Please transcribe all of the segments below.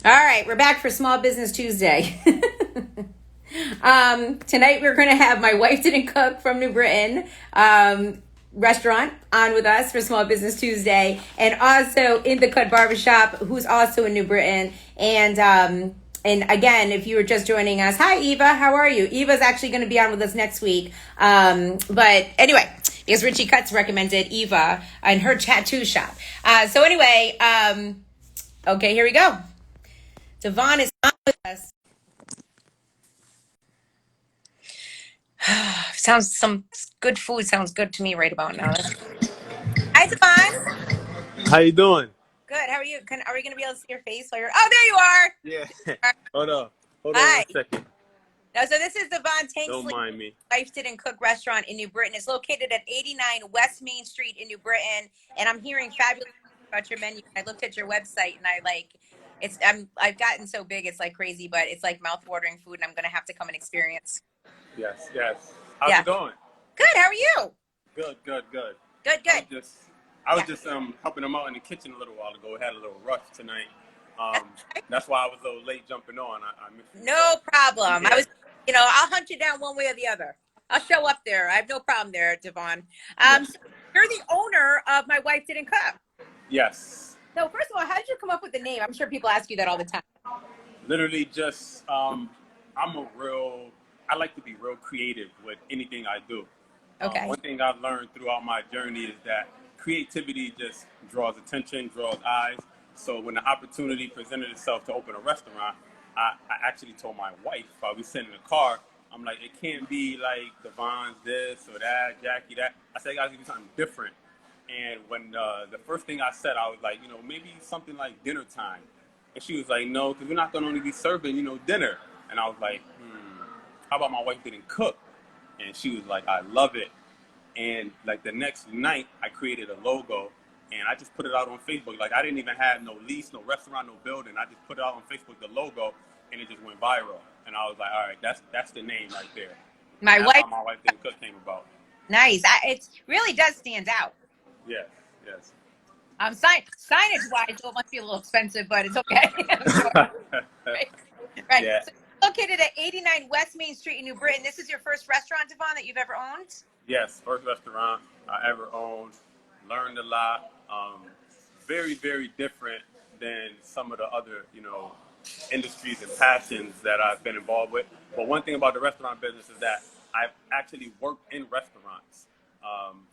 All right, we're back for Small Business Tuesday. Tonight we're going to have My Wife Didn't Cook from New Britain restaurant on with us for Small Business Tuesday, and also in the Cut Barbershop, who's also in New Britain. And again, if you were just joining us, hi Eva, how are you? Eva's actually going to be on with us next week. But anyway, because Richie Cuts recommended Eva and her tattoo shop. Okay, here we go. Devon is on with us. Sounds some good food sounds good to me right about now. Hi, Devon. How you doing? Good. How are you? Are we going to be able to see your face while you're? Oh, there you are. Yeah. There Hold on. Hold you on are. one Hi. second. No, so this is Devon Don't Tanksley. mind me. Wife Didn't Cook restaurant in New Britain. It's located at 89 West Main Street in New Britain, and I'm hearing fabulous things about your menu. I looked at your website, and I've gotten so big, it's like crazy, but it's like mouth-watering food, and I'm going to have to come and experience. Yes, yes. How's Yeah. it going? Good. How are you? Good, good, good. Good. I was Good. just I was Yeah. just helping them out in the kitchen a little while ago. I had a little rush tonight. That's why I was a little late jumping on. I missed you, so No problem. yeah. I'll hunt you down one way or the other. I'll show up there. I have no problem there, Devon. Yes. So you're the owner of My Wife Didn't Cook. Yes. So first of all, how did you come up with the name? I'm sure people ask you that all the time. Literally just I like to be real creative with anything I do. Okay. One thing I've learned throughout my journey is that creativity just draws attention, draws eyes. So when the opportunity presented itself to open a restaurant, I actually told my wife while we sitting in the car, I'm like, it can't be like Devon's this or that, Jackie that. I said, I gotta do something different. And when the first thing I said, I was like, maybe something like dinner time. And she was like, no, because we're not going to only be serving, dinner. And I was like, how about My Wife Didn't Cook? And she was like, I love it. And like the next night, I created a logo and I just put it out on Facebook. Like I didn't even have no lease, no restaurant, no building. I just put it out on Facebook, the logo, and it just went viral. And I was like, all right, that's the name right there. And My that's wife, how My Wife Didn't Cook came about. nice. It really does stand out. Yes, yes. Signage wise, it must be a little expensive, but it's okay. I'm sure. Right. Right. Yeah. So you're located at 89 West Main Street in New Britain. This is your first restaurant, Devon, that you've ever owned? Yes, first restaurant I ever owned. Learned a lot. Very, very different than some of the other, industries and passions that I've been involved with. But one thing about the restaurant business is that I've actually worked in restaurants,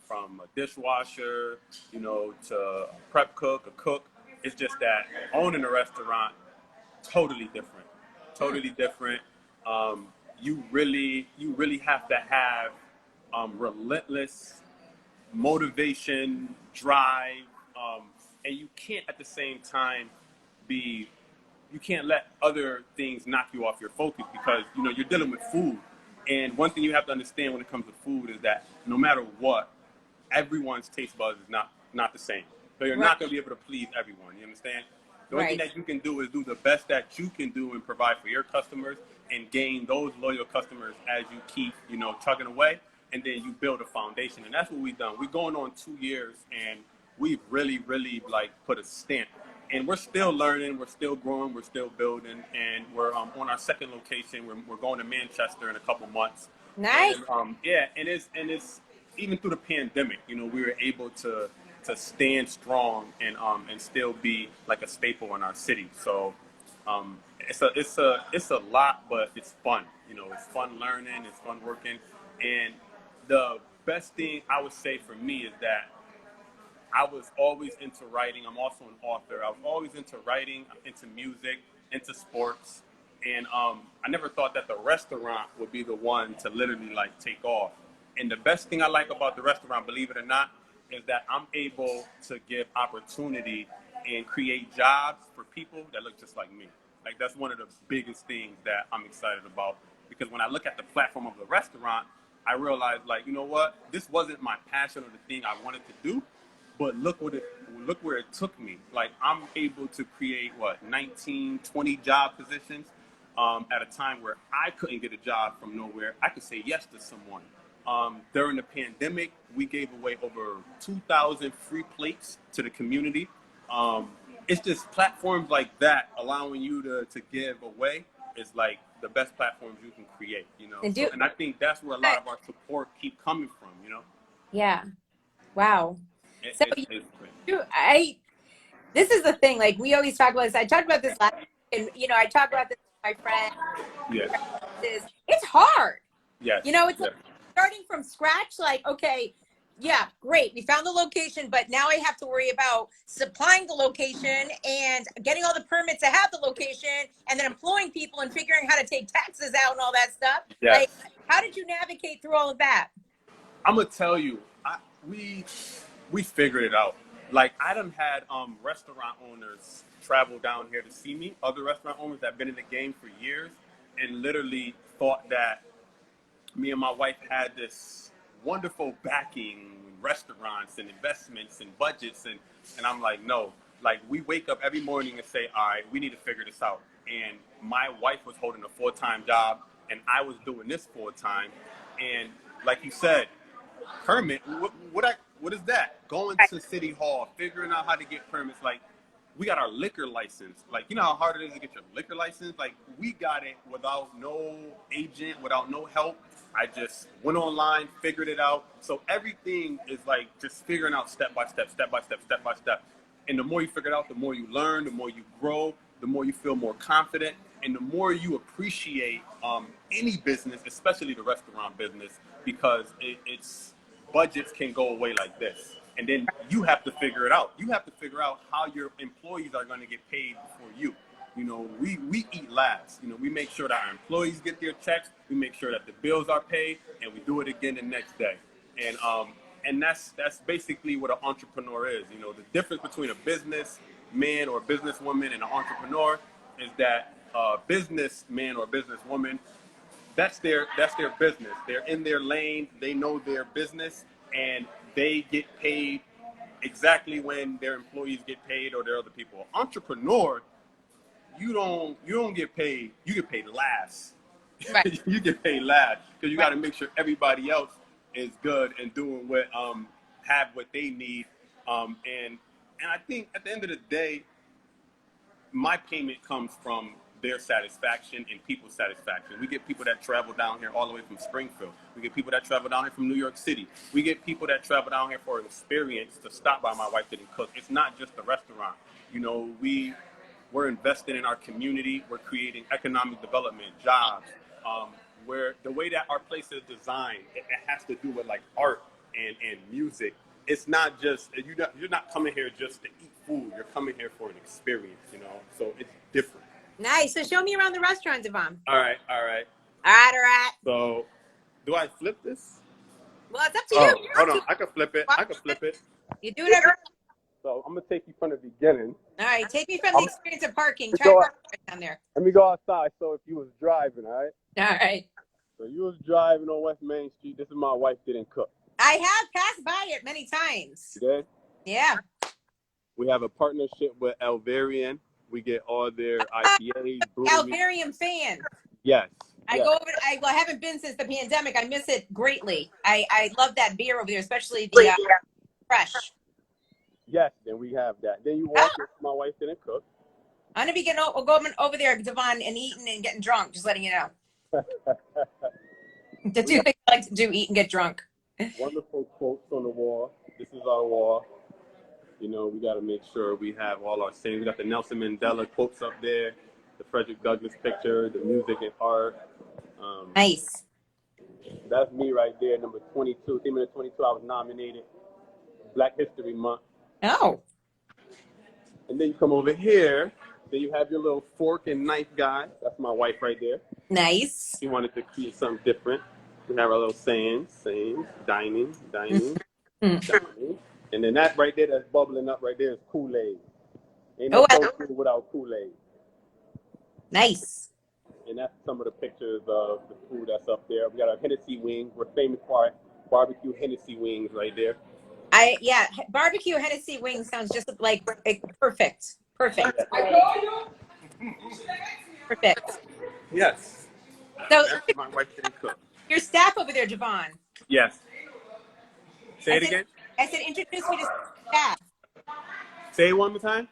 from a dishwasher, to a prep cook, a cook. It's just that owning a restaurant, totally different. Totally different. You really have to have relentless motivation, drive, and you can't at the same time be. You can't let other things knock you off your focus because you're dealing with food. And one thing you have to understand when it comes to food is that no matter what, everyone's taste buds is not the same. So you're Right. not going to be able to please everyone. You understand? The only thing Right. that you can do is do the best that you can do and provide for your customers and gain those loyal customers as you keep, chugging away, and then you build a foundation. And that's what we've done. We're going on 2 years, and we've really, really like put a stamp. And we're still learning, we're still growing, we're still building, and we're on our second location. We're going to Manchester in a couple months, Nice. and yeah, and it's even through the pandemic, we were able to stand strong and still be like a staple in our city. So it's a lot, but it's fun. It's fun learning, it's fun working, and the best thing I would say for me is that I was always into writing. I'm also an author. I was always into writing, into music, into sports, and I never thought that the restaurant would be the one to literally like take off. And the best thing I like about the restaurant, believe it or not, is that I'm able to give opportunity and create jobs for people that look just like me. Like that's one of the biggest things that I'm excited about because when I look at the platform of the restaurant, I realized like, you know what? This wasn't my passion or the thing I wanted to do, but look where it took me. Like I'm able to create what 19, 20 job positions at a time where I couldn't get a job from nowhere. I could say yes to someone. During the pandemic, we gave away over 2,000 free plates to the community. Um, it's just platforms like that allowing you to give away is like the best platforms you can create, you know. And So, do and I think that's where a lot of our support keep coming from, you know. yeah. Wow. So It's great. I this is the thing. Like we always talk about this. I talked about this last, and I talk about this with my friends. Yes, It's hard. yes, It's like yes, starting from scratch. Like, okay, yeah, great. We found the location, but now I have to worry about supplying the location and getting all the permits to have the location and then employing people and figuring how to take taxes out and all that stuff. Like, yes. how did you navigate through all of that? I'm gonna tell you, we we figured it out. Like I done had restaurant owners travel down here to see me. Other restaurant owners that have been in the game for years, and literally thought that me and my wife had this wonderful backing, restaurants and investments and budgets, and I'm like, no. Like we wake up every morning and say, all right, we need to figure this out. And my wife was holding a full-time job, and I was doing this full-time. And like you said, permit. What is that? Going to City Hall, figuring out how to get permits. Like we got our liquor license. Like you know how hard it is to get your liquor license. Like we got it without no agent, without no help. I just went online, figured it out. So everything is like just figuring out step by step, step by step, step by step. And the more you figure it out, the more you learn, the more you grow, the more you feel more confident, and the more you appreciate any business, especially the restaurant business, because it's budgets can go away like this. And then you have to figure it out. You have to figure out how your employees are going to get paid before you. You know, we eat last. You know, we make sure that our employees get their checks. We make sure that the bills are paid, and we do it again the next day. And that's basically what an entrepreneur is. You know, the difference between a businessman or a businesswoman and an entrepreneur is that a businessman or businesswoman, that's their business. They're in their lane. They know their business, and they get paid exactly when their employees get paid or their other people. Entrepreneur, you don't get paid. You get paid last. Right. You get paid last because you got to make sure everybody else is good and doing what have what they need. And I think at the end of the day, my payment comes from their satisfaction and people's satisfaction. We get people that travel down here all the way from Springfield. We get people that travel down here from New York City. We get people that travel down here for an experience to stop by My Wife Didn't Cook. It's not just a restaurant. You know, we're investing in our community. We're creating economic development, jobs. Where the way that our place is designed, it has to do with like art and music. It's not just you're not coming here just to eat food. You're coming here for an experience, you know. So it's different. Nice. So show me around the restaurant, Devon. All right, all right. All right, all right. So, do I flip this? Well, it's up to Oh, you. hold on. I can flip it. I can flip it. You do whatever. So I'm gonna take you from the beginning. All right, take me from the experience of parking. Try Go parking right down there. Let me go outside. So if you was driving, all right. All right. So you was driving on West Main Street. This is My Wife Didn't Cook. I have passed by it many times. Okay. Yeah. We have a partnership with Alvarian. We get all their IPAs. Alvarium fan. Yes. I go over. I haven't been since the pandemic. I miss it greatly. I love that beer over there, especially the fresh. Yes, then we have that. Then you walk into My Wife Didn't Cook. I'm gonna be getting going over there, Devon, and eating and getting drunk. Just letting you know. The two things I like to do: eat and get drunk. Wonderful quotes on the wall. This is our wall. You know, we got to make sure we have all our sayings. We got the Nelson Mandela quotes up there, the Frederick Douglass picture, the music and art. Nice. That's me right there, number 22. Team of the 22, I was nominated. Black History Month. Oh. And then you come over here. Then you have your little fork and knife guy. That's my wife right there. Nice. She wanted to create something different. We have our little sayings, dining. Dining. And then that right there that's bubbling up right there is Kool-Aid. Ain't no soul food without Kool-Aid. Nice. And that's some of the pictures of the food that's up there. We got our Hennessy wings. We're famous for our barbecue Hennessy wings right there. Barbecue Hennessy wings sounds just like perfect. Perfect. Perfect. Yes. So that's my wife didn't cook. Your staff over there, Javon. Yes. Say it again. I said, introduce me to staff. Say it one more time.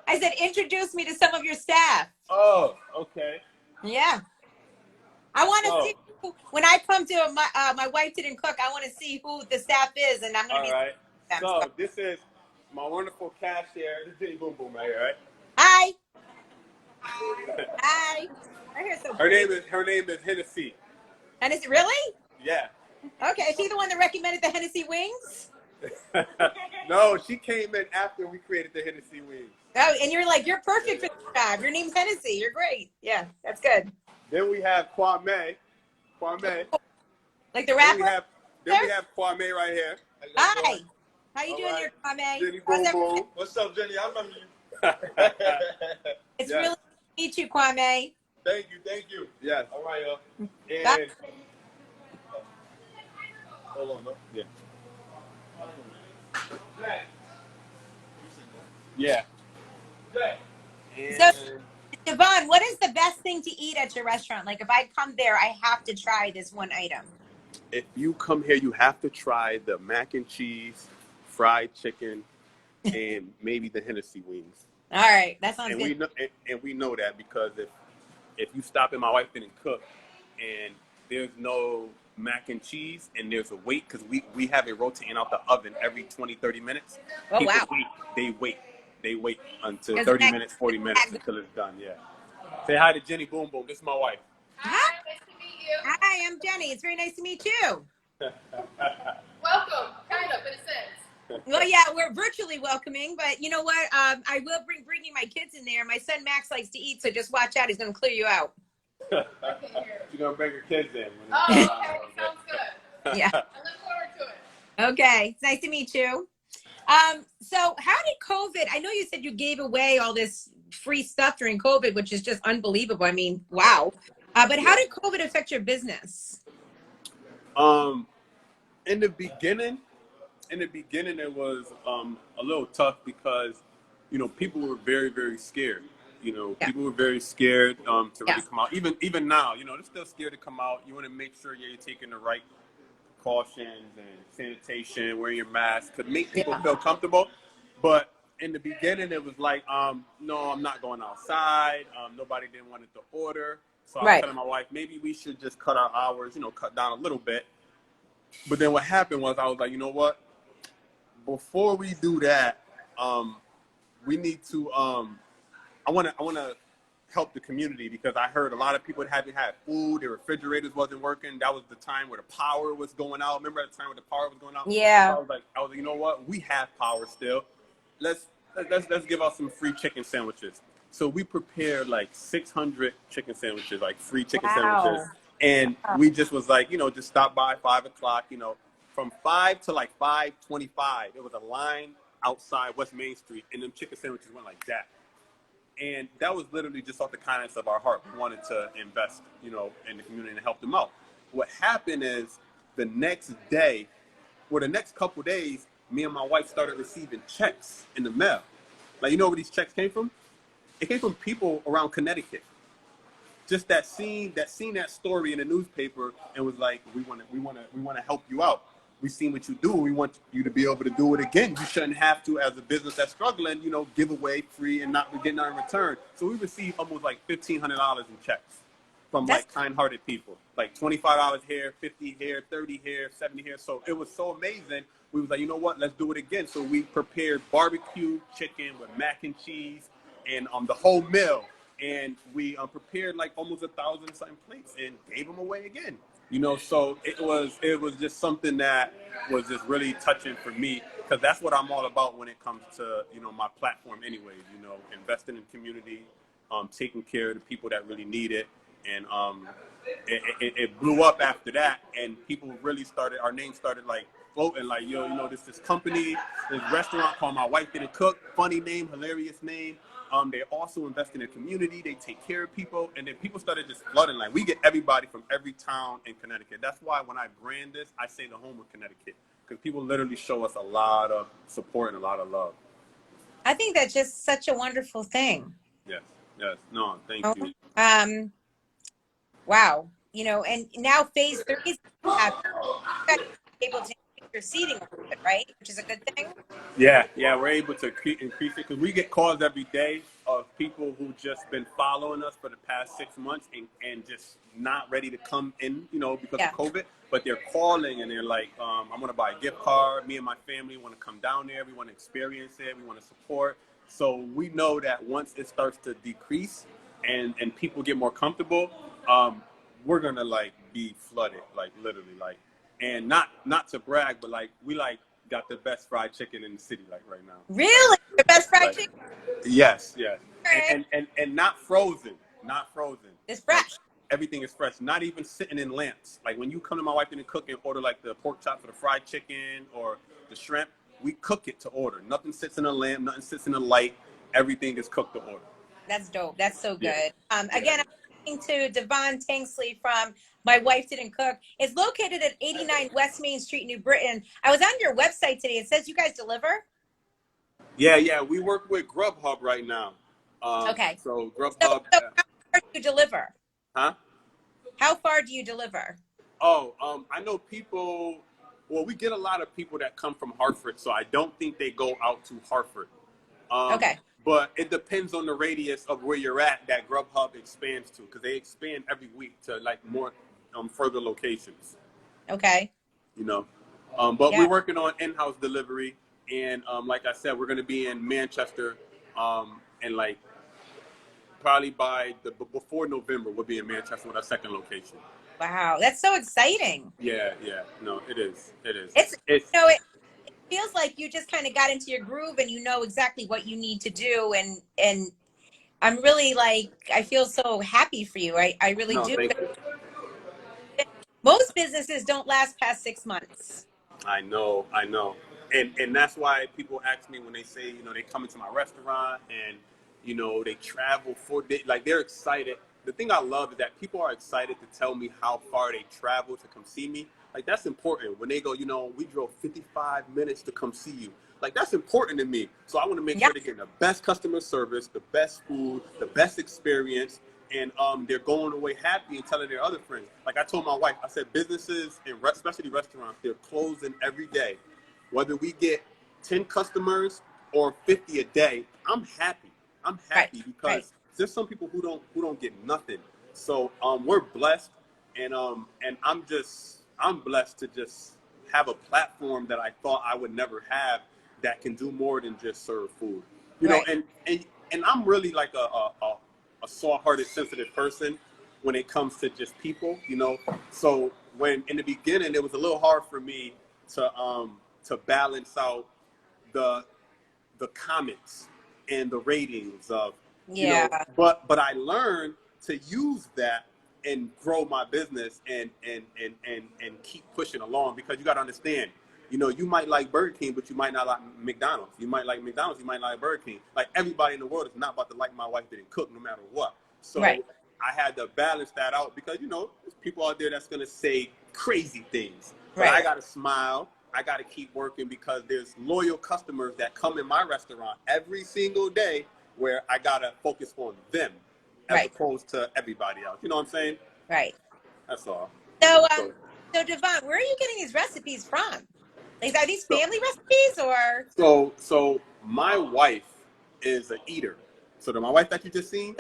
I said, introduce me to some of your staff. Oh, okay. Yeah. I want to So, see when I come to my wife didn't cook. I want to see who the staff is, and I'm going to all be right. them. So, So this is my wonderful cashier. This is Jenny Boom Boom right here, hi, right? hi. Her hair's so pretty. Her name is Hennessy. And is it really? Yeah. Okay. Is she the one that recommended the Hennessy wings? No, she came in after we created the Hennessy wings. Oh, and you're like, you're Yeah. perfect for the job. Your name's Hennessy. You're great. Yeah, that's good. Then we have Kwame. Kwame. Like the Then rapper? we have Kwame right here. Hi. How you All doing right. there, Kwame? Jenny How's Boom everything? Boom. What's up, Jenny? I remember you. It's Yes. really nice to meet you, Kwame. Thank you, thank you. Yes. All right, y'all. And Hold on, no. yeah. Yeah. So, And Devon, what is the best thing to eat at your restaurant? Like, if I come there, I have to try this one item. if you come here, you have to try the mac and cheese, fried chicken, and maybe the Hennessy wings. All right, that sounds And good. we know, and we know that because if you stop and my wife didn't cook, and there's no mac and cheese, and there's a wait because we have it rotating out the oven every 20, 30 minutes. Oh, People wow. they wait until 'Cause 30 mac- minutes, 40 minutes until it's done. Yeah. Say hi to Jenny Boom Boom. This is my wife. Hi. Nice to meet you. Hi, I'm Jenny. It's very nice to meet you. Welcome, kind of, in a sense. Well, yeah, we're virtually welcoming, but you know what? I will bringing my kids in there. My son Max likes to eat, so just watch out. He's going to clear you out. You're gonna bring your kids in. Oh, okay, sounds good. Yeah. I look forward to it. Okay. It's nice to meet you. So how did COVID, I know you said you gave away all this free stuff during COVID, which is just unbelievable. I mean, wow. But how did COVID affect your business? In the beginning, it was a little tough because people were very, very scared. People were very scared to really come out. Even now, they're still scared to come out. You want to make sure you're taking the right precautions and sanitation, wearing your mask to make people feel comfortable. But in the beginning, it was like, no, I'm not going outside. Nobody didn't want it to order. So I was telling my wife, maybe we should just cut our hours, cut down a little bit. But then what happened was I was like, you know what? Before we do that, we need to. I want to help the community because I heard a lot of people hadn't had food. Their refrigerators wasn't working. That was the time where the power was going out. Remember the time where the power was going out? Yeah. So I was like, you know what? We have power still. Let's give out some free chicken sandwiches. So we prepared like 600 chicken sandwiches, like free chicken sandwiches. And we just was like, just stop by 5 o'clock, from 5 to like 5:25. It was a line outside West Main Street, and them chicken sandwiches went like that. And that was literally just off the kindness of our heart. We wanted to invest, in the community and help them out. What happened is the next day, or the next couple days, me and my wife started receiving checks in the mail. Like, where these checks came from? It came from people around Connecticut. Just that seen that story in the newspaper and was like, we want to help you out. We seen what you do. We want you to be able to do it again. You shouldn't have to, as a business that's struggling, give away free and not get nothing in return. So we received almost like $1,500 in checks from like kind-hearted people, like $25 here, $50 here, $30 here, $70 here. So it was so amazing. We was like, you know what? Let's do it again. So we prepared barbecue chicken with mac and cheese and the whole meal. And we prepared like almost 1,000 something plates and gave them away again. So it was just something that was just really touching for me because that's what I'm all about when it comes to my platform anyways. Investing in community, taking care of the people that really need it, and it blew up after that, and people really started. Our name started like floating, like this company, this restaurant called My Wife Didn't Cook. Funny name, hilarious name. They also invest in the community. They take care of people. And then people started just flooding. Like, we get everybody from every town in Connecticut. That's why when I brand this, I say the home of Connecticut. Because people literally show us a lot of support and a lot of love. I think that's just such a wonderful thing. Yes. No, thank you. Wow. And now phase 3 is able to take your seating a little bit, right? Which is a good thing. Yeah, we're able to increase it because we get calls every day of people who just been following us for the past 6 months and just not ready to come in, because Yeah. of COVID. But they're calling and they're like, I'm going to buy a gift card. Me and my family want to come down there. We want to experience it. We want to support. So we know that once it starts to decrease and people get more comfortable, we're going to be flooded, literally, and not to brag, but we got the best fried chicken in the city right now. Really? The best fried Like, chicken? yes. All right. And not frozen. It's Like fresh. everything is fresh. Not even sitting in lamps. Like when you come to my wife and cook and order the pork chops or the fried chicken or the shrimp, we cook it to order. Nothing sits in a lamp, nothing sits in a light. Everything is cooked to order. That's dope. That's so Yeah. good. Again, I'm talking to Devon Tanksley from My Wife Didn't Cook. It's located at 89 West Main Street, New Britain. I was on your website today. It says you guys deliver. Yeah. We work with Grubhub right now. Okay. So So Grubhub. how far do you deliver? Huh? How far do you deliver? Oh, I know people. Well, we get a lot of people that come from Hartford, so I don't think they go out to Hartford. Okay. But it depends on the radius of where you're at that Grubhub expands to, because they expand every week to more further locations. Okay. But Yeah. we're working on in-house delivery, and like I said, we're going to be in Manchester, and probably before November, we'll be in Manchester with our second location. Wow. That's so exciting. Yeah. No, it is. It's, It's it feels like you just kind of got into your groove and you know exactly what you need to do. And I'm really I feel so happy for you. I really no, do. thank you. Most businesses don't last past 6 months. I know. And that's why people ask me when they say, they come into my restaurant and, they travel for days, they're excited. The thing I love is that people are excited to tell me how far they travel to come see me. That's important. When they go, we drove 55 minutes to come see you. That's important to me. So I want to make Yeah. sure they're getting the best customer service, the best food, the best experience, and they're going away happy and telling their other friends. Like I told my wife, I said businesses and especially restaurants, they're closing every day. Whether we get 10 customers or 50 a day, I'm happy. Right. Because there's some people who don't get nothing. So we're blessed, and I'm blessed to just have a platform that I thought I would never have that can do more than just serve food. Right. And I'm really a soft-hearted, sensitive person when it comes to just people, So when in the beginning, it was a little hard for me to balance out the comments and the ratings of, Yeah. but I learned to use that and grow my business and keep pushing along, because you got to understand, you might like Burger King, but you might not like McDonald's. You might like McDonald's, you might like Burger King. Everybody in the world is not about to like My Wife Didn't Cook no matter what. So Right. I had to balance that out because, there's people out there that's going to say crazy things. But Right. I got to smile. I got to keep working because there's loyal customers that come in my restaurant every single day where I got to focus on them as Right. opposed to everybody else. You know what I'm saying? Right. That's all. So Devon, where are you getting these recipes from? Are these family recipes or? So my wife is an eater. So my wife that you just seen,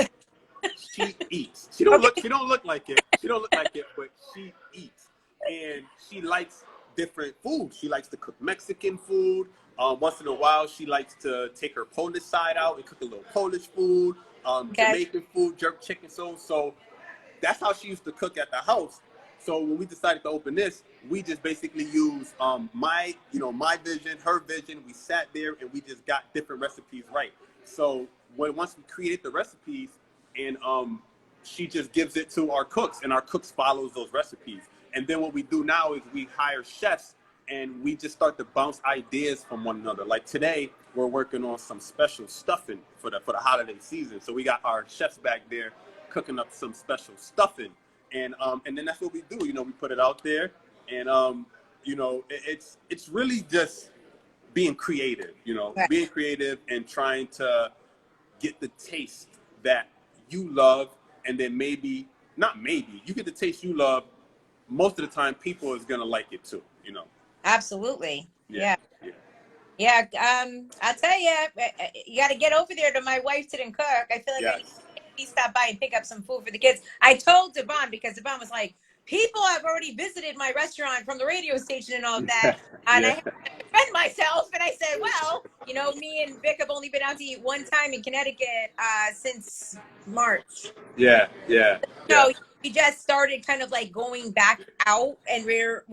she eats. She don't look like it. She don't look like it, but she eats. And she likes different food. She likes to cook Mexican food. Once in a while, she likes to take her Polish side out and cook a little Polish food, Jamaican food, jerk chicken. So that's how she used to cook at the house. So when we decided to open this, we just basically used my vision, her vision. We sat there and we just got different recipes right. So once we created the recipes, and she just gives it to our cooks, and our cooks follows those recipes. And then what we do now is we hire chefs, and we just start to bounce ideas from one another. Like today, we're working on some special stuffing for the holiday season. So we got our chefs back there cooking up some special stuffing, and then that's what we do. We put it out there, and it's really just being creative. Right. Being creative and trying to get the taste that you love, and then you get the taste you love. Most of the time, people is gonna like it too. Absolutely. Yeah, Yeah. yeah. Yeah. I'll tell you, you got to get over there to my wife didn't cook. I feel like I need Yes. to stop by and pick up some food for the kids. I told Devon because Devon was like, people have already visited my restaurant from the radio station and all of that. And I Yeah. had to defend myself. And I said, well, me and Vic have only been out to eat one time in Connecticut since March. Yeah. Yeah. Yeah. So we just started kind of like going back out, and we're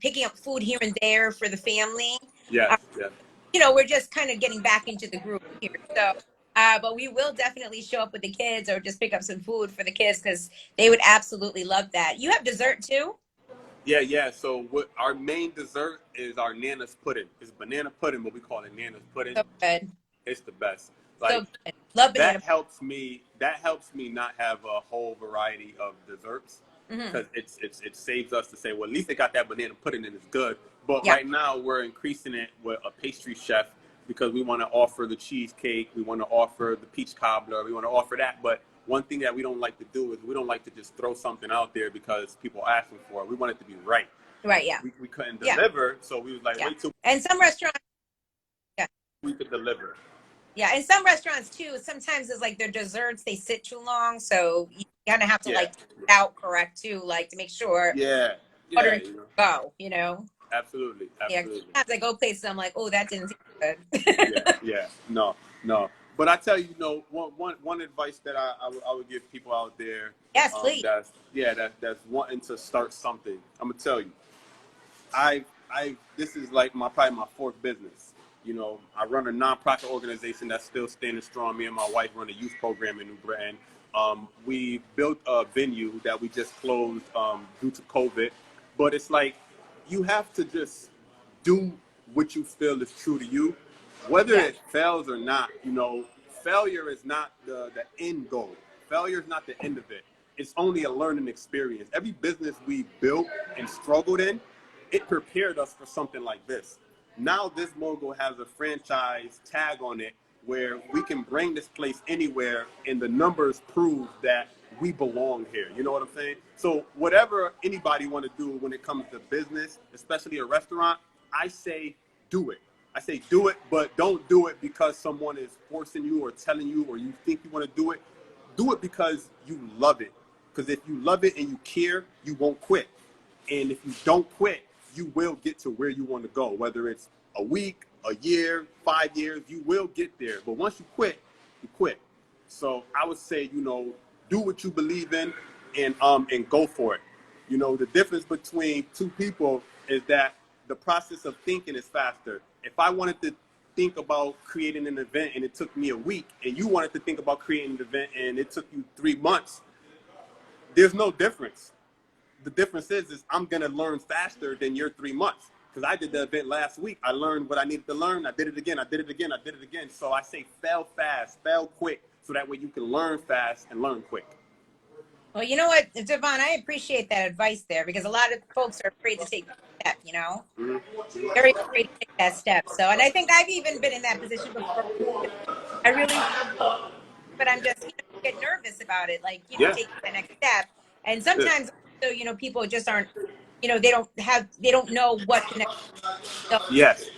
picking up food here and there for the family. Yes. Uh, Yes. we're just kind of getting back into the group here. So, but we will definitely show up with the kids or just pick up some food for the kids because they would absolutely love that. You have dessert too? Yeah, yeah. So what our main dessert is our Nana's pudding. It's banana pudding, but we call it Nana's pudding. So good. It's the best. So Like good. Love banana. that helps me. That helps me not have a whole variety of desserts Mm-hmm. because it saves us to say, well, at least they got that banana pudding and it's good. But Yeah. right now we're increasing it with a pastry chef because we want to offer the cheesecake, we want to offer the peach cobbler, we want to offer that. But one thing that we don't like to do is we don't like to just throw something out there because people are asking for it. We want it to be right. Right. Yeah. We couldn't Yeah. deliver, so we was like, Yeah. wait till And some restaurants. Yeah. we could deliver. Yeah, and some restaurants too. Sometimes it's like their desserts they sit too long, so you kind of have to Yeah. like out correct too, like to make sure Yeah, order yeah, you know, go. absolutely, Yeah, absolutely. sometimes I go places I'm like, oh, that didn't taste Yeah, good. yeah, no, no. But I tell you, one advice that I would give people out there, Yes, please. that's wanting to start something. I'm gonna tell you, I this is like probably my fourth business. I run a nonprofit organization that's still standing strong. Me and my wife run a youth program in New Britain. We built a venue that we just closed due to COVID, but it's like you have to just do what you feel is true to you, whether Yeah. it fails or not. Failure is not the end goal. Failure is not the end of it. It's only a learning experience. Every business we built and struggled in, it prepared us for something like this. Now this logo has a franchise tag on it where we can bring this place anywhere and the numbers prove that we belong here. You know what I'm saying? So whatever anybody want to do when it comes to business, especially a restaurant, I say do it. I say do it, but don't do it because someone is forcing you or telling you or you think you want to do it. Do it because you love it. Because if you love it and you care, you won't quit. And if you don't quit, you will get to where you want to go. Whether it's a week, a year, 5 years, you will get there. But once you quit, you quit. So I would say, do what you believe in and go for it. The difference between two people is that the process of thinking is faster. If I wanted to think about creating an event and it took me a week, and you wanted to think about creating an event and it took you 3 months, there's no difference. The difference is I'm going to learn faster than your 3 months. Because I did the event last week. I learned what I needed to learn. I did it again. I did it again. I did it again. So I say fail fast, fail quick. So that way you can learn fast and learn quick. Well, you know what, Devon, I appreciate that advice there because a lot of folks are afraid to take that step. Mm-hmm. Very afraid to take that step. So, and I think I've even been in that position before. I really, but I'm just get nervous about it, like Yeah. taking the next step. And Yeah. sometimes, also, people just aren't, they don't know what connects. So, Yes.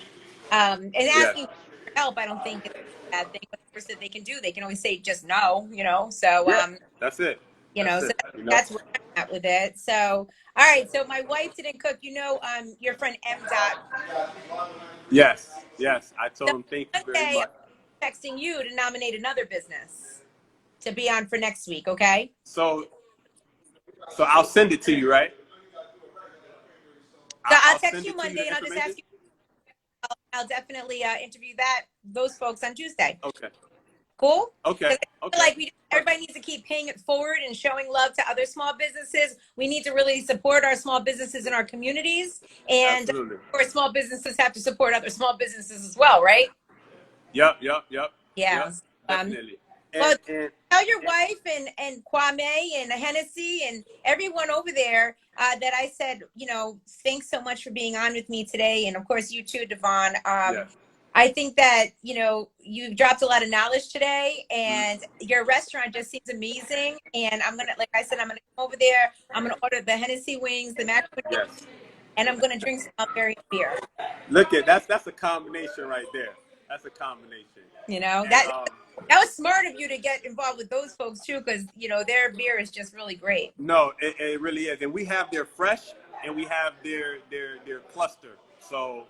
and Yes. asking for help, I don't think is a bad thing. But the worst that they can do, they can always say just no. So, Yeah. That's it. That's so it. that's where I'm at with it. So, all right. So my wife didn't cook. Your friend M. Dot. Yes. Yes. I So told him thank you very Monday, much. I'm texting you to nominate another business to be on for next week. Okay. So I'll send it to you, right? So I'll I'll text send you it to you, Monday, the and I'll just information. ask you. I'll definitely interview those folks on Tuesday. Okay. Cool. Okay. 'Cause I Okay. feel like everybody needs to keep paying it forward and showing love to other small businesses. We need to really support our small businesses in our communities, and Absolutely. of course, small businesses have to support other small businesses as well, right? Yep. Yeah. Definitely. Well, And tell your wife and Kwame and Hennessy and everyone over there that I said, thanks so much for being on with me today, and of course you too, Devon. yeah. I think that, you dropped a lot of knowledge today, and your restaurant just seems amazing. And like I said, I'm going to come over there. I'm going to order the Hennessy wings, the macaroni, Yes. and I'm going to drink some Hungarian beer. Look at that's a combination right there. That's a combination. You know, And that was smart of you to get involved with those folks too, because you know their beer is just really great. no, it really is. And we have their fresh, and we have their cluster. So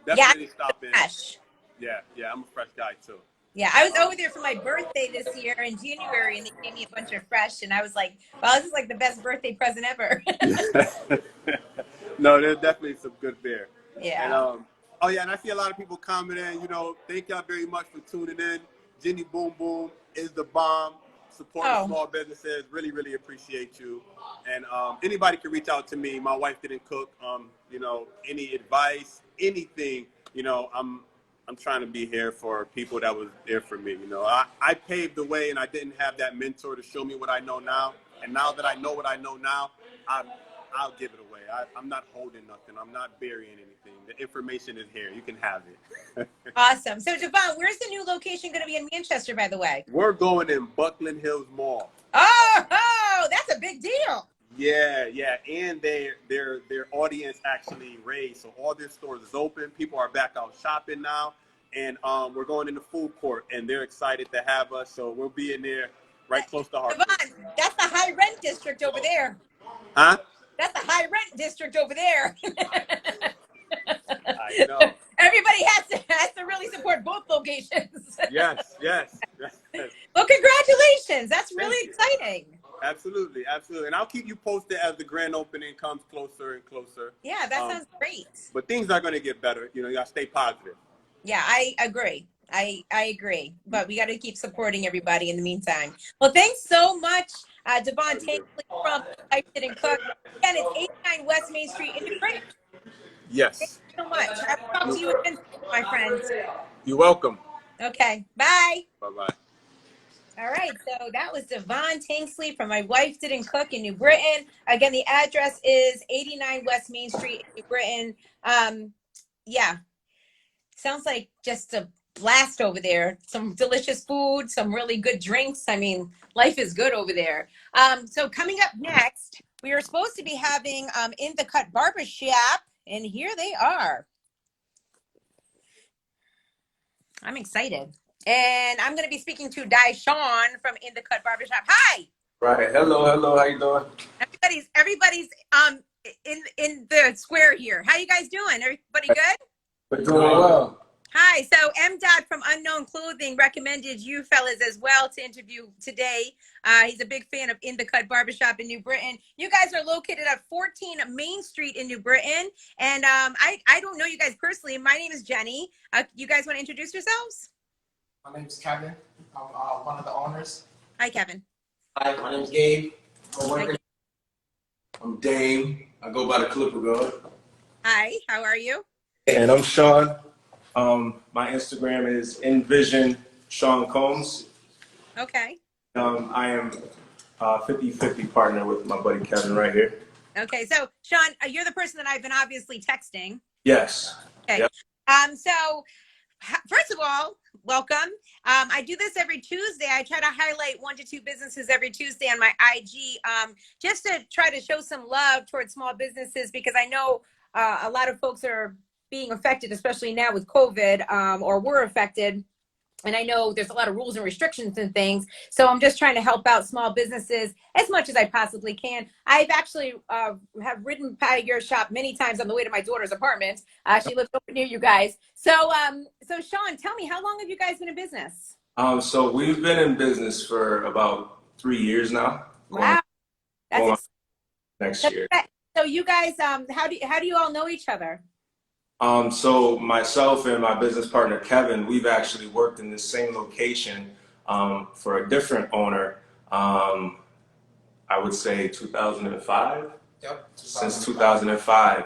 Yeah, definitely I'm stop in. fresh. Yeah, I'm a fresh guy too. Yeah, I was over there for my birthday this year in January, and they gave me a bunch of fresh, and I was like, "Wow, this is like the best birthday present ever." No, there's definitely some good beer. Yeah. And oh yeah, and I see a lot of people commenting. You know, thank y'all very much for tuning in. Jenny Boom Boom is the bomb. Supporting small businesses. Really, really appreciate you. And anybody can reach out to me. My wife didn't cook. You know, any advice, anything. You know, I'm trying to be here for people that was there for me. You know, I paved the way, and I didn't have that mentor to show me what I know now. And now that I know what I know now, I'll give it away. I'm not holding nothing. I'm not burying anything. The information is here. You can have it. Awesome. So, Devon, where's the new location going to be in Manchester, by the way? We're going in Buckland Hills Mall. Oh, that's a big deal. Yeah. And their audience actually raised. So all their stores is open. People are back out shopping now. And we're going in the food court, and they're excited to have us. So we'll be in there right close to Hartford. Devon, that's the high rent district over there. Huh? That's the high rent district over there. I know. Everybody has to really support both locations. Yes. Well, congratulations. That's really exciting. Absolutely. And I'll keep you posted as the grand opening comes closer and closer. Yeah, that sounds great. But things are going to get better. You know, you got to stay positive. Yeah, I agree. I agree. But we got to keep supporting everybody in the meantime. Well, thanks so much, Devon Tankley from I Didn't Cook. Again, it's 89 West Main Street in New Britain. Yes. Thank you so much. I will talk to you again, my friends. You're welcome. Okay. Bye. Bye-bye. All right. So that was Devon Tanksley from My Wife Didn't Cook in New Britain. Again, the address is 89 West Main Street in New Britain. Yeah. Sounds like just a blast over there. Some delicious food, some really good drinks. I mean, life is good over there. So coming up next, we are supposed to be having In the Cut Barber Shop, and here they are. I'm excited. And I'm going to be speaking to Sean from In the Cut Barber Shop. Hi. Right. Hello. How you doing? Everybody's in the square here. How you guys doing? Everybody good? We're doing well. Hi. So M. Dot from Unknown Clothing recommended you fellas as well to interview today. He's a big fan of In the Cut Barbershop in New Britain. You guys are located at 14 Main Street in New Britain. And I don't know you guys personally. My name is Jenny. You guys want to introduce yourselves? My name is Kevin. I'm one of the owners. Hi, Kevin. Hi, my name is Gabe. I'm Dame. I go by the Clipper God. Hi. How are you? And I'm Sean. My Instagram is Envision Sean Combs. Okay. I am 50-50 partner with my buddy Kevin right here. Okay. So, Sean, you're the person that I've been obviously texting. Yes. Okay. Yep. So, first of all, welcome. I do this every Tuesday. I try to highlight 1 to 2 businesses every Tuesday on my IG, just to try to show some love towards small businesses, because I know a lot of folks are being affected, especially now with COVID, or were affected. And I know there's a lot of rules and restrictions and things. So I'm just trying to help out small businesses as much as I possibly can. I've actually have ridden by your shop many times on the way to my daughter's apartment. She lives over near you guys. So Sean, tell me, how long have you guys been in business? So we've been in business for about 3 years now. Wow. That's next year. So you guys, how do you all know each other? So myself and my business partner, Kevin, we've actually worked in the same location for a different owner, I would say 2005. Yep. Since 2005.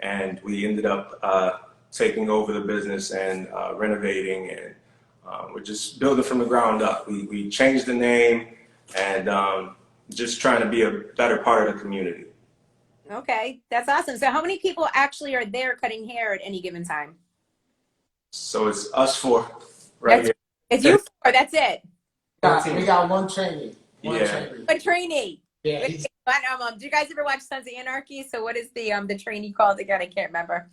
And we ended up taking over the business and renovating, and we're just building from the ground up. We changed the name and just trying to be a better part of the community. Okay, that's awesome. So how many people actually are there cutting hair at any given time? So it's us 4 right here. It's you 4, that's it. We got one trainee. Yeah. A trainee. Yeah, But do you guys ever watch Sons of Anarchy? So what is the trainee called again? I can't remember.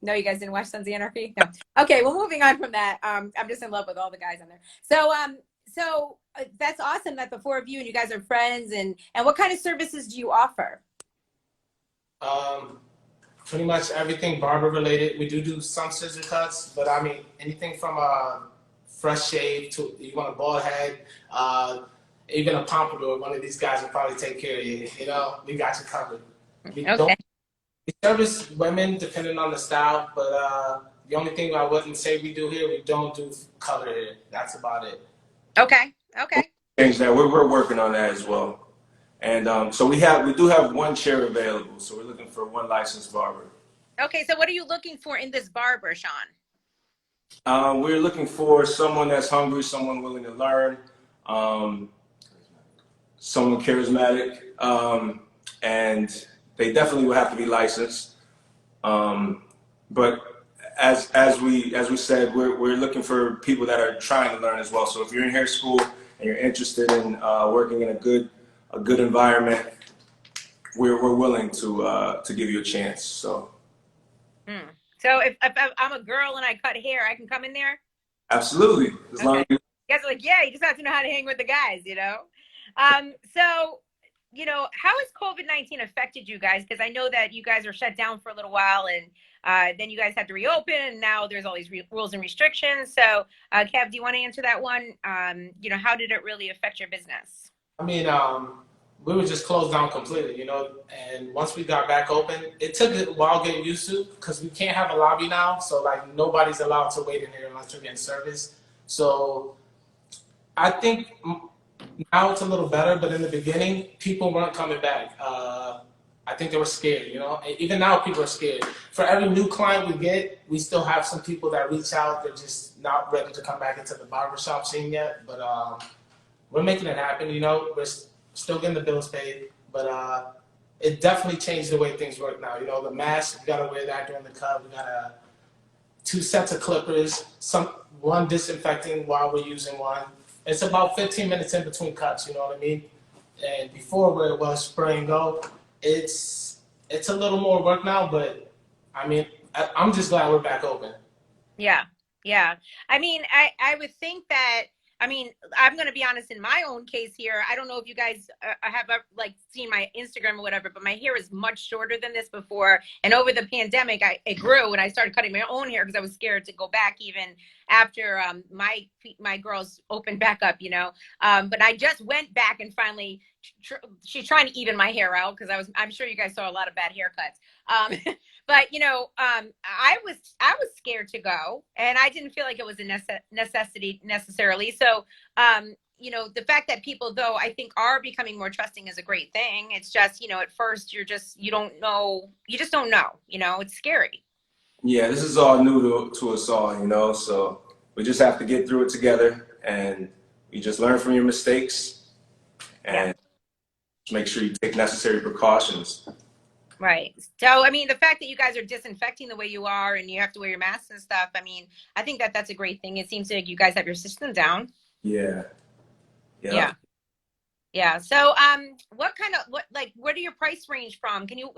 No, you guys didn't watch Sons of Anarchy? No. Okay, well, moving on from that. I'm just in love with all the guys on there. So that's awesome that the four of you and you guys are friends. And what kind of services do you offer? Pretty much everything barber related. We do some scissor cuts, but I mean anything from a fresh shave to you want a bald head, even a pompadour. One of these guys will probably take care of you. You know, we got you covered. We don't Okay. we service women depending on the style, but the only thing I wouldn't say we do here, we don't do color here. That's about it. Okay. Okay. Change that. We're working on that as well. And so we do have one chair available. So we're looking for one licensed barber. Okay. So what are you looking for in this barber, Sean? We're looking for someone that's hungry, someone willing to learn, um, someone charismatic, and they definitely will have to be licensed. But as we said, we're looking for people that are trying to learn as well. So if you're in hair school and you're interested in working in a good environment, we're willing to give you a chance. So. So if I'm a girl and I cut hair, I can come in there? Absolutely. As long as You guys are like, yeah, you just have to know how to hang with the guys, you know? So, how has COVID-19 affected you guys? Because I know that you guys are shut down for a little while and then you guys had to reopen and now there's all these rules and restrictions. So, Kev, do you want to answer that one? How did it really affect your business? I mean, we were just closed down completely, you know. And once we got back open, it took a while getting used to because we can't have a lobby now. So like nobody's allowed to wait in here unless you're getting service. So I think now it's a little better, but in the beginning, people weren't coming back. I think they were scared, you know. And even now, people are scared. For every new client we get, we still have some people that reach out. They're just not ready to come back into the barbershop scene yet. But we're making it happen, you know. We're still getting the bills paid, but it definitely changed the way things work now. You know, the mask, we gotta wear that during the cut. We got 2 sets of clippers, one disinfecting while we're using one. It's about 15 minutes in between cuts, you know what I mean? And before where it was spray and go, it's a little more work now, but I mean, I'm just glad we're back open. Yeah. Yeah. I mean, I would think that, I'm going to be honest in my own case here. I don't know if you guys have like seen my Instagram or whatever, but my hair is much shorter than this before. And over the pandemic, it grew and I started cutting my own hair because I was scared to go back even after my girls opened back up, you know. But I just went back and finally she's trying to even my hair out because I'm sure you guys saw a lot of bad haircuts. But I was scared to go, and I didn't feel like it was a necessity necessarily. So, the fact that people, though, I think are becoming more trusting is a great thing. It's just, at first you don't know, you just don't know. It's scary. Yeah, this is all new to us all, you know. So we just have to get through it together, and you just learn from your mistakes, and make sure you take necessary precautions. Right. So, the fact that you guys are disinfecting the way you are and you have to wear your masks and stuff, I think that that's a great thing. It seems like you guys have your system down. Yeah. Yeah. Yeah. So, what are your price range from? Can you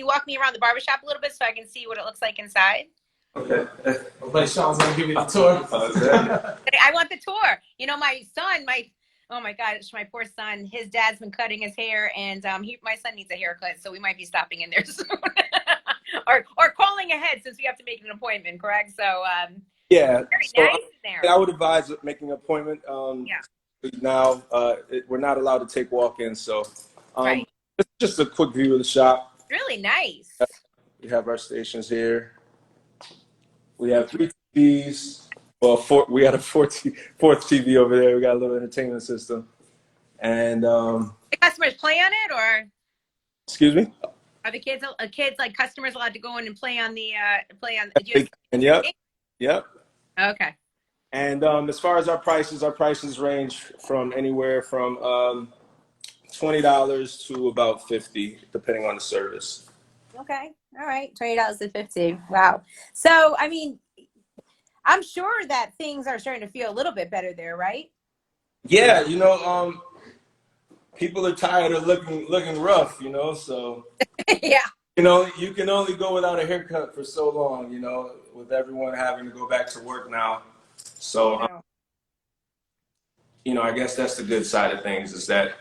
walk me around the barbershop a little bit so I can see what it looks like inside? Okay. But Sean's gonna give you the tour. I want the tour. My son, oh my gosh, my poor son, his dad's been cutting his hair and my son needs a haircut, so we might be stopping in there soon. or calling ahead since we have to make an appointment, correct? So yeah. very So nice in there. I would advise making an appointment. Now we're not allowed to take walk-ins, so right. It's just a quick view of the shop. Really nice. We have our stations here. We have 3 TVs. Well, we got a fourth TV over there. We got a little entertainment system, and the customers play on it, or excuse me, are the kids like customers allowed to go in and play on the And yep. Okay. And as far as our prices range from anywhere from $20 to about $50, depending on the service. Okay. All right. $20 to $50. Wow. So I'm sure that things are starting to feel a little bit better there, right? Yeah, people are tired of looking rough, you know. So Yeah. you know, you can only go without a haircut for so long, you know, with everyone having to go back to work now. So, I know. you know, I guess that's the good side of things is that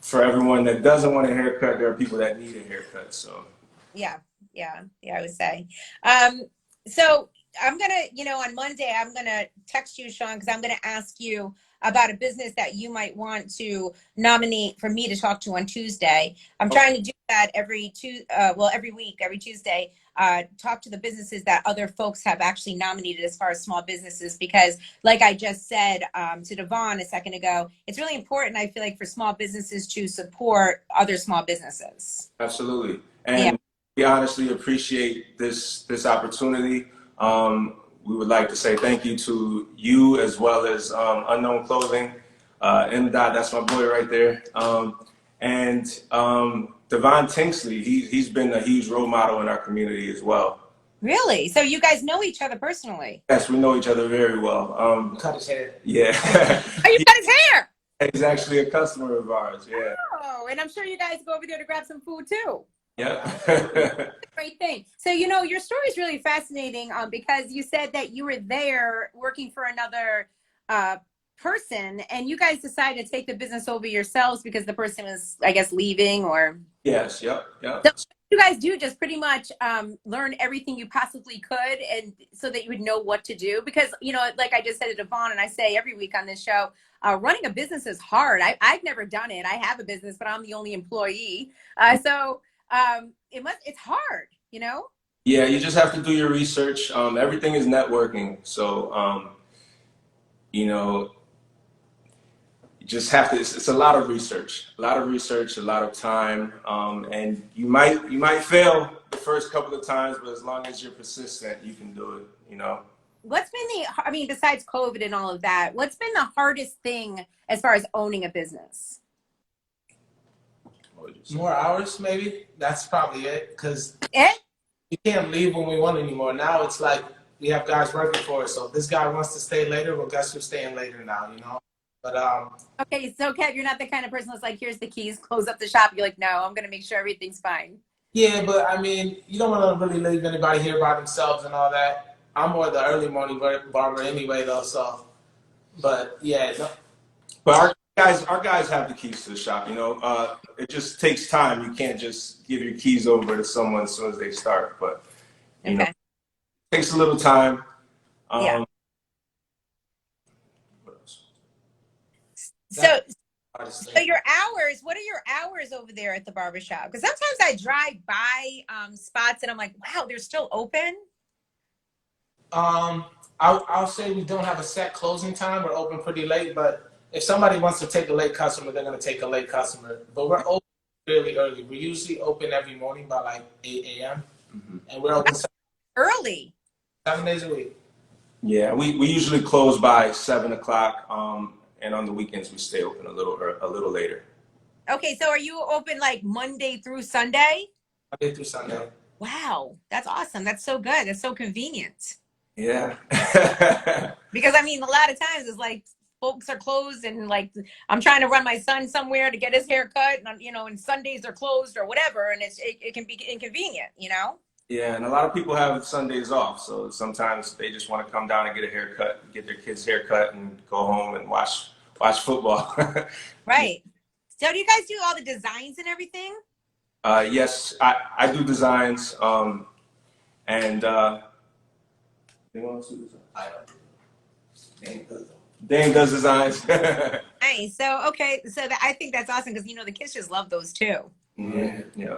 for everyone that doesn't want a haircut, there are people that need a haircut. So, Yeah, yeah, I would say. Um, so I'm gonna, on Monday, I'm gonna text you, Sean, because I'm gonna ask you about a business that you might want to nominate for me to talk to on Tuesday. I'm trying to do that every week, every Tuesday. Talk to the businesses that other folks have actually nominated as far as small businesses, because like I just said to Devon a second ago, it's really important, I feel like, for small businesses to support other small businesses. absolutely. Yeah. And we honestly appreciate this opportunity. We would like to say thank you to you as well as Unknown Clothing. M. Dot, that's my boy right there. And Devon Tinksley, he's been a huge role model in our community as well. Really? So you guys know each other personally? Yes, we know each other very well. Cut his hair. Yeah, Oh, you got his hair. he's actually a customer of ours. Yeah. Oh, and I'm sure you guys go over there to grab some food too. Yeah. Great thing. So, your story is really fascinating because you said that you were there working for another person, and you guys decided to take the business over yourselves because the person was, I guess, leaving, or. Yes. Yep. So Yep. you guys do just pretty much learn everything you possibly could, and so that you would know what to do. Because, like I just said to Devon, and I say every week on this show, running a business is hard. I've never done it. I have a business, but I'm the only employee. So it's hard, Yeah, you just have to do your research. Everything is networking, so you know, you just have to. It's a lot of research, a lot of time, and you might fail the first couple of times, but as long as you're persistent, you can do it. You know. What's been besides COVID and all of that, what's been the hardest thing as far as owning a business? What would you say? More hours, maybe. That's probably it. Because Eh? we can't leave when we want anymore. Now it's like we have guys working for us. So if this guy wants to stay later, well, guess who's staying later now, you know? But Okay, so Kev, you're not the kind of person that's like, here's the keys, close up the shop. You're like, no, I'm gonna make sure everything's fine. yeah, but I mean, you don't want to really leave anybody here by themselves and all that. I'm more the early morning barber anyway, though. So, but yeah, no, But our guys have the keys to the shop. You know, it just takes time. You can't just give your keys over to someone as soon as they start. But you know, Okay. it takes a little time. Yeah. What else? So hardest so thing. your hours, what are your hours over there at the barbershop? Because sometimes I drive by spots and I'm like, wow, they're still open. I'll say we don't have a set closing time. We're open pretty late, but if somebody wants to take a late customer, they're gonna take a late customer. But we're open really early. We're usually open every morning by like 8 a.m. And we're open Early. 7 days a week. Yeah, we usually close by 7 o'clock, and on the weekends we stay open a little later. Okay, so are you open like Monday through Sunday? Monday through Sunday. Wow, that's awesome. That's so good. That's so convenient. Yeah. Because a lot of times it's like folks are closed, and like I'm trying to run my son somewhere to get his hair cut, and and Sundays are closed or whatever, and it can be inconvenient, Yeah, and a lot of people have Sundays off, so sometimes they just want to come down and get a haircut, get their kids' haircut, and go home and watch football. Right. So do you guys do all the designs and everything? Yes, I do designs, and anyone else do designs? I don't. Dane does designs. Nice. So okay, so I think that's awesome because the kids just love those too. Yeah, yeah.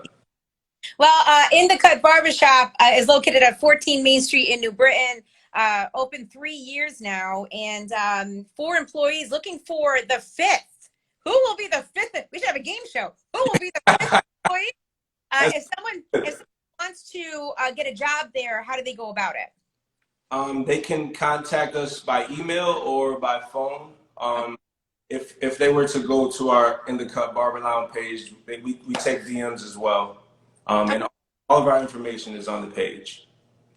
Well, In the Cut Barbershop is located at 14 Main Street in New Britain. Open 3 years now, and 4 employees, looking for the 5th. Who will be the 5th? We should have a game show. Who will be the 5th employee? If someone wants to get a job there, how do they go about it? They can contact us by email or by phone. If they were to go to our In the Cut Barber Lounge page, we take DMs as well. And all of our information is on the page.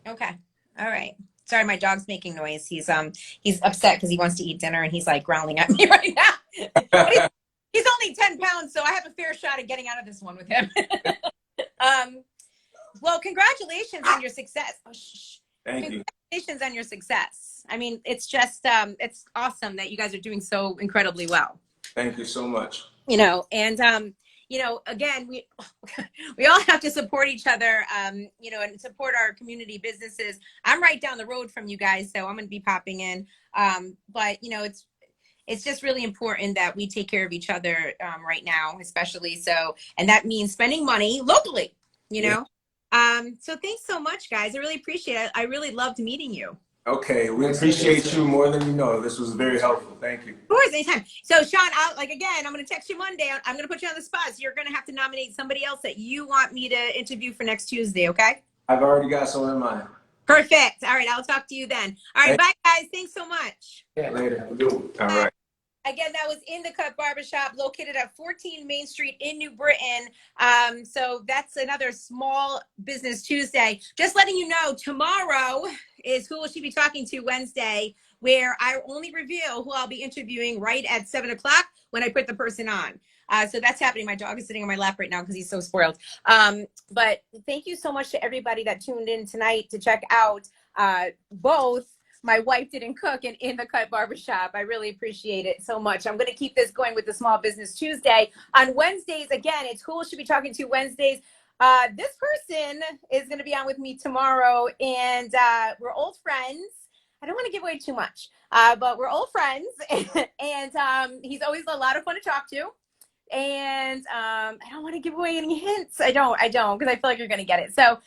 Okay. All right. Sorry, my dog's making noise. He's upset because he wants to eat dinner, and he's like growling at me right now. He's only 10 pounds. getting out of this one with him. Well, congratulations on your success. Oh, shh. Thank you. Congratulations on your success. I mean, it's just, it's awesome that you guys are doing so incredibly well. Thank you so much. You know, and, you know, again, we all have to support each other, you know, and support our community businesses. I'm right down the road from you guys, so I'm going to be popping in. But, you know, it's just really important that we take care of each other right now, especially so, and that means spending money locally, you know? So thanks so much, guys. I really appreciate it. I really loved meeting you. Okay, we appreciate you more than you know. This was very helpful. Thank you. Of course, anytime. So Sean, I'm going to text you Monday. I'm going to put you on the spot. So you're going to have to nominate somebody else that you want me to interview for next Tuesday, okay? I've already got someone in mind. Perfect. All right, I'll talk to you then. All right, bye, guys. Thanks so much. Yeah, later. All right. Again, that was In the Cut Barbershop, located at 14 Main Street in New Britain. So that's another Small Business Tuesday. Just letting you know, tomorrow is Who Will She Be Talking To Wednesday, where I only reveal who I'll be interviewing right at 7 o'clock when I put the person on. So that's happening. My dog is sitting on my lap right now because he's so spoiled. But thank you so much to everybody that tuned in tonight to check out both My Wife Didn't Cook and In the Cut Barbershop. I really appreciate it so much. I'm going to keep this going with the Small Business Tuesday. On Wednesdays, again, it's Who Should Be Talking To Wednesdays. This person is going to be on with me tomorrow, and we're old friends. I don't want to give away too much, but we're old friends, and he's always a lot of fun to talk to. And I don't want to give away any hints. I don't, because I feel like you're going to get it. So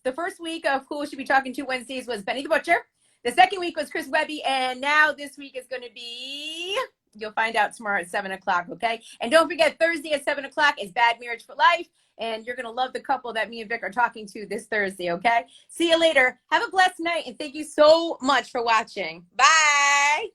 the first week of Who Should Be Talking To Wednesdays was Benny the Butcher. The second week was Chris Webby, and now this week is going to be, you'll find out tomorrow at 7 o'clock, okay? And don't forget, Thursday at 7 o'clock is Bad Marriage for Life, and you're going to love the couple that me and Vic are talking to this Thursday, okay? See you later. Have a blessed night, and thank you so much for watching. Bye!